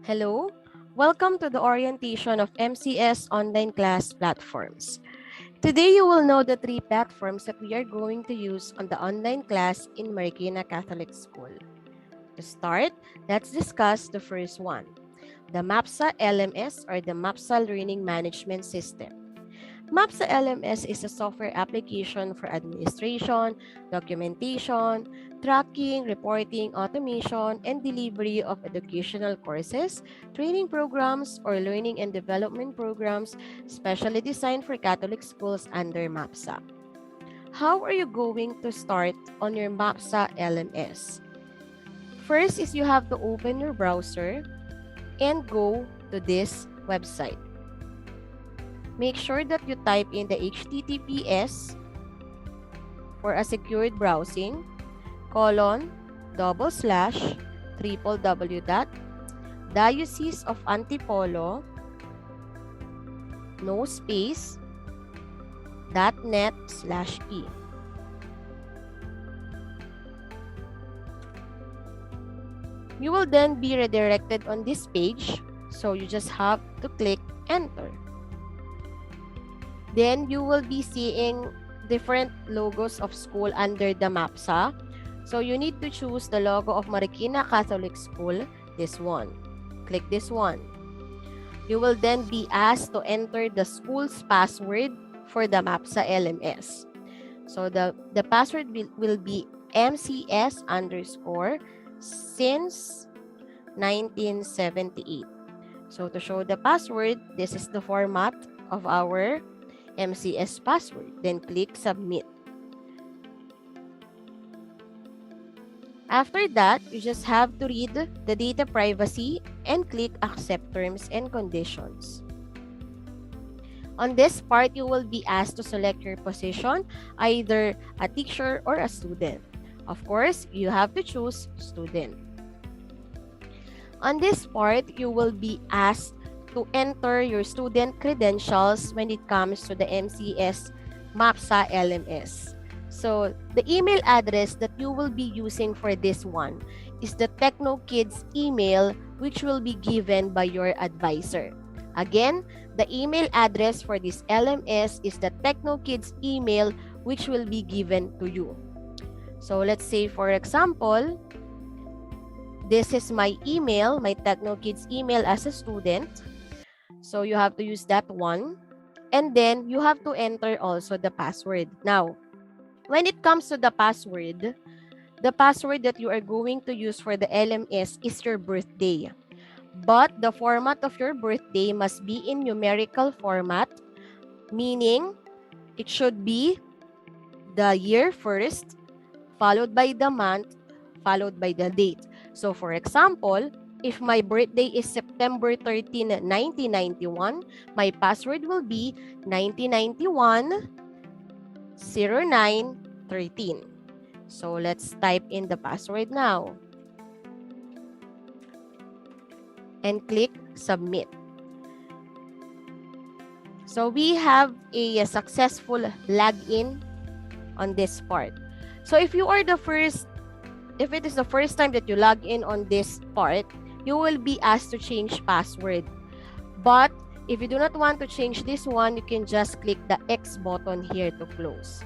Hello, welcome to the orientation of MCS online class platforms. Today you will know the three platforms that we are going to use on the online class in Marikina Catholic School. To start, let's discuss the first one, the Mapsa LMS or the Mapsa Learning Management System. Mapsa LMS is a software application for administration, documentation, tracking, reporting, automation, and delivery of educational courses, training programs, or learning and development programs specially designed for Catholic schools under Mapsa. How are you going to start on your Mapsa LMS? First is you have to open your browser and go to this website. Make sure that you type in the HTTPS for a secured browsing, //www.Diocese of Antipolo, no space, .net/e. You will then be redirected on this page, so you just have to click enter. Then you will be seeing different logos of school under the Mapsa. So you need to choose the logo of Marikina Catholic School, this one. Click this one. You will then be asked to enter the school's password for the Mapsa LMS. So the password will be MCS _ since 1978. So to show the password, this is the format of our MCS password. Then click submit. After that, you just have to read the data privacy and click accept terms and conditions. On this part, you will be asked to select your position, either a teacher or a student. Of course, you have to choose student. On this part, you will be asked to enter your student credentials when it comes to the MCS Mapsa LMS. So the email address that you will be using for this one is the TechnoKids email, which will be given by your advisor. Again, the email address for this LMS is the TechnoKids email, which will be given to you. So let's say, for example, this is my email, my TechnoKids email as a student. So you have to use that one. And then you have to enter also the password. Now, when it comes to the password that you are going to use for the LMS is your birthday. But the format of your birthday must be in numerical format, meaning it should be the year first, followed by the month, followed by the date. So for example, if my birthday is September 13, 1991, my password will be 1991-09-13. So let's type in the password now and click submit. So we have a successful login on this part. So if it is the first time that you log in on this part, you will be asked to change password. But if you do not want to change this one, you can just click the X button here to close.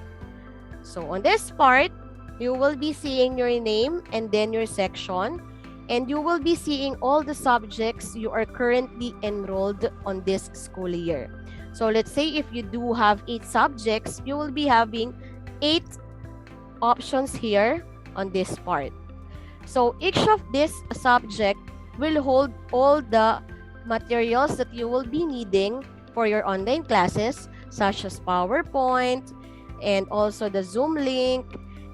So on this part, you will be seeing your name and then your section, and you will be seeing all the subjects you are currently enrolled on this school year. So let's say if you do have 8 subjects, you will be having 8 options here on this part. So each of this subject will hold all the materials that you will be needing for your online classes, such as PowerPoint and also the Zoom link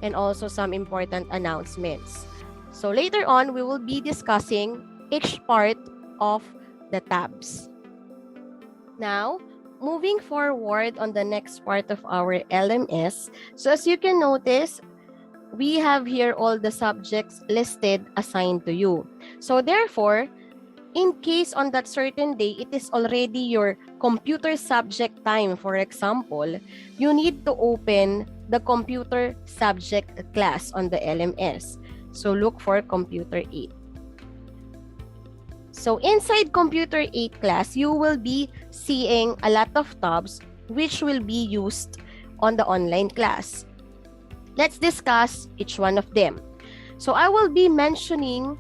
and also some important announcements. So later on, we will be discussing each part of the tabs. Now, moving forward on the next part of our LMS, so as you can notice, we have here all the subjects listed assigned to you. So therefore, in case on that certain day, it is already your computer subject time, for example, you need to open the computer subject class on the LMS. So look for computer 8. So inside Computer 8 class, you will be seeing a lot of tabs which will be used on the online class. Let's discuss each one of them. So I will be mentioning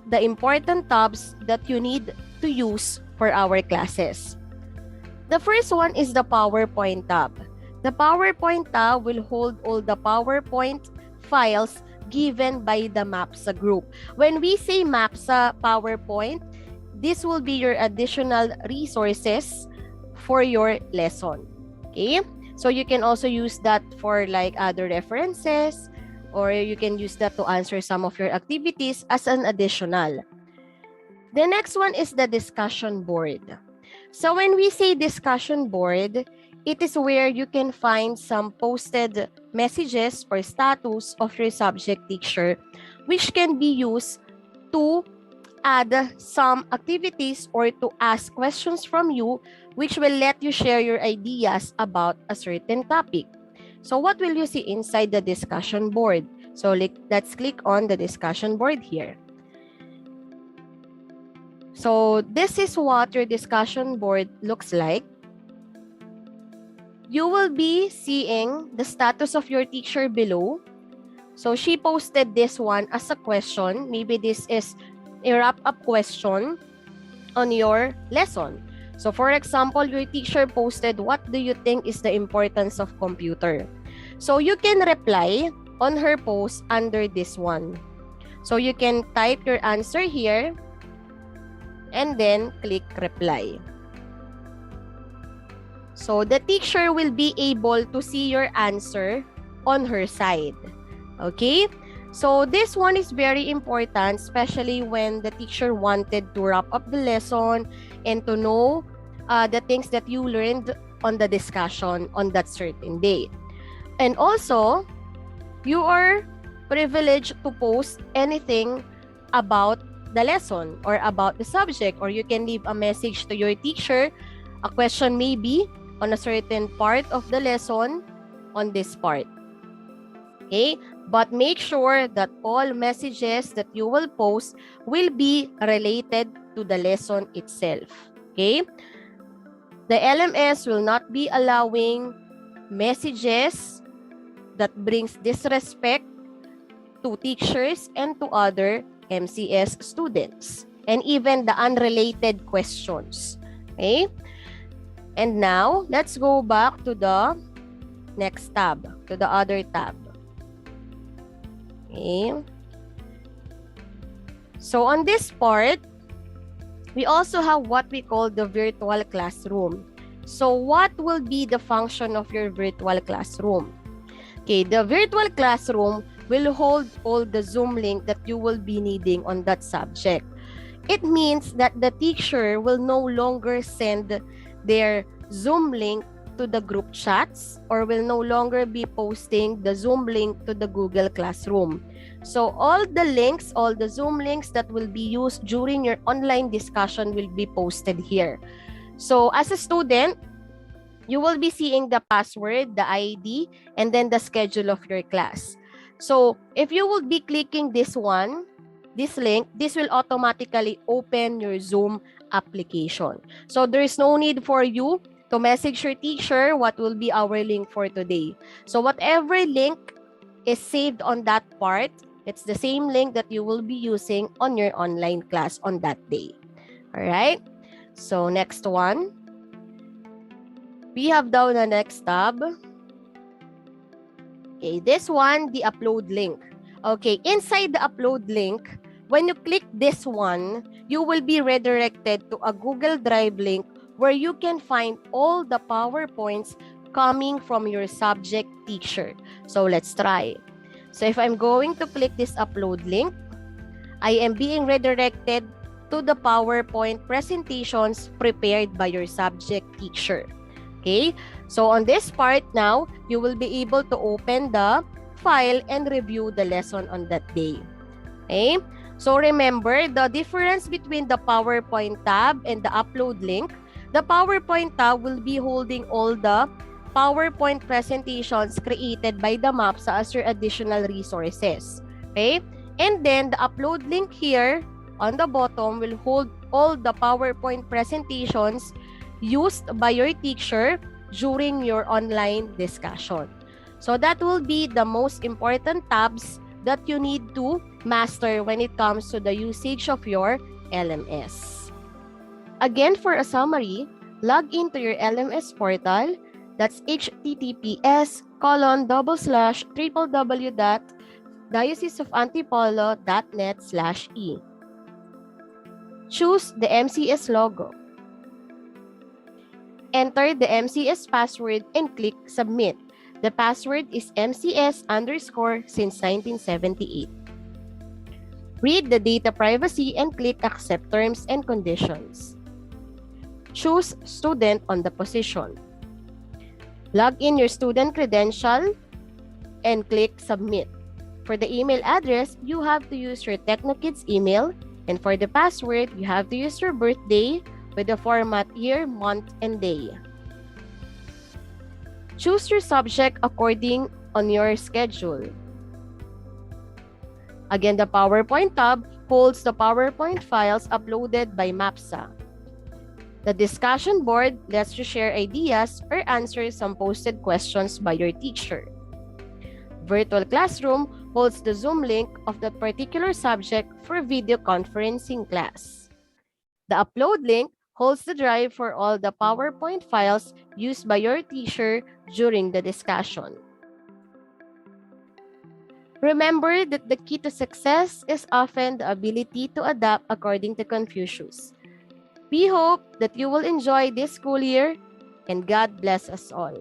the important tabs that you need to use for our classes. The first one is the PowerPoint tab. The PowerPoint tab will hold all the PowerPoint files given by the Mapsa group. When we say Mapsa PowerPoint, this will be your additional resources for your lesson. Okay? So you can also use that for like other references, or you can use that to answer some of your activities as an additional. The next one is the discussion board. So when we say discussion board, it is where you can find some posted messages or status of your subject teacher, which can be used to add some activities or to ask questions from you, which will let you share your ideas about a certain topic. So what will you see inside the discussion board? So let's click on the discussion board here. So this is what your discussion board looks like. You will be seeing the status of your teacher below. So she posted this one as a question. Maybe this is a wrap-up question on your lesson. So for example, your teacher posted, what do you think is the importance of computer? So you can reply on her post under this one. So you can type your answer here and then click reply. So the teacher will be able to see your answer on her side. Okay? So this one is very important, especially when the teacher wanted to wrap up the lesson and to know the things that you learned on the discussion on that certain day. And also, you are privileged to post anything about the lesson or about the subject, or you can leave a message to your teacher, a question maybe on a certain part of the lesson on this part. Okay? But make sure that all messages that you will post will be related to the lesson itself. Okay? The LMS will not be allowing messages that brings disrespect to teachers and to other MCS students, and even the unrelated questions. Okay? And now, let's go back to the next tab, to the other tab. Okay. So on this part, we also have what we call the virtual classroom. So what will be the function of your virtual classroom? Okay, the virtual classroom will hold all the Zoom link that you will be needing on that subject. It means that the teacher will no longer send their Zoom link to the group chats, or will no longer be posting the Zoom link to the Google Classroom. So all the links, all the Zoom links that will be used during your online discussion will be posted here. So as a student, you will be seeing the password, the ID, and then the schedule of your class. So if you will be clicking this one, this link, this will automatically open your Zoom application. So there is no need for you to message your teacher what will be our link for today. So whatever link is saved on that part, it's the same link that you will be using on your online class on that day. All right? So next one. We have down the next tab. Okay, this one, the upload link. Okay, inside the upload link, when you click this one, you will be redirected to a Google Drive link where you can find all the PowerPoints coming from your subject teacher. So let's try. So if I'm going to click this upload link, I am being redirected to the PowerPoint presentations prepared by your subject teacher. Okay, so on this part now, you will be able to open the file and review the lesson on that day. Okay, so remember the difference between the PowerPoint tab and the upload link. The PowerPoint tab will be holding all the PowerPoint presentations created by the Mapsa as your additional resources. Okay, and then the upload link here on the bottom will hold all the PowerPoint presentations used by your teacher during your online discussion. So that will be the most important tabs that you need to master when it comes to the usage of your LMS. Again, for a summary, log into your LMS portal. That's https://www.dioceseofantipolo.net/e. Choose the MCS logo. Enter the MCS password and click Submit. The password is MCS _ since 1978. Read the data privacy and click Accept Terms and Conditions. Choose Student on the position. Log in your student credential and click Submit. For the email address, you have to use your TechnoKids email, and for the password, you have to use your birthday with the format year, month, and day. Choose your subject according on your schedule. Again, the PowerPoint tab holds the PowerPoint files uploaded by Mapsa. The discussion board lets you share ideas or answer some posted questions by your teacher. Virtual Classroom holds the Zoom link of that particular subject for video conferencing class. The upload link holds the drive for all the PowerPoint files used by your teacher during the discussion. Remember that the key to success is often the ability to adapt according to Confucius. We hope that you will enjoy this school year, and God bless us all.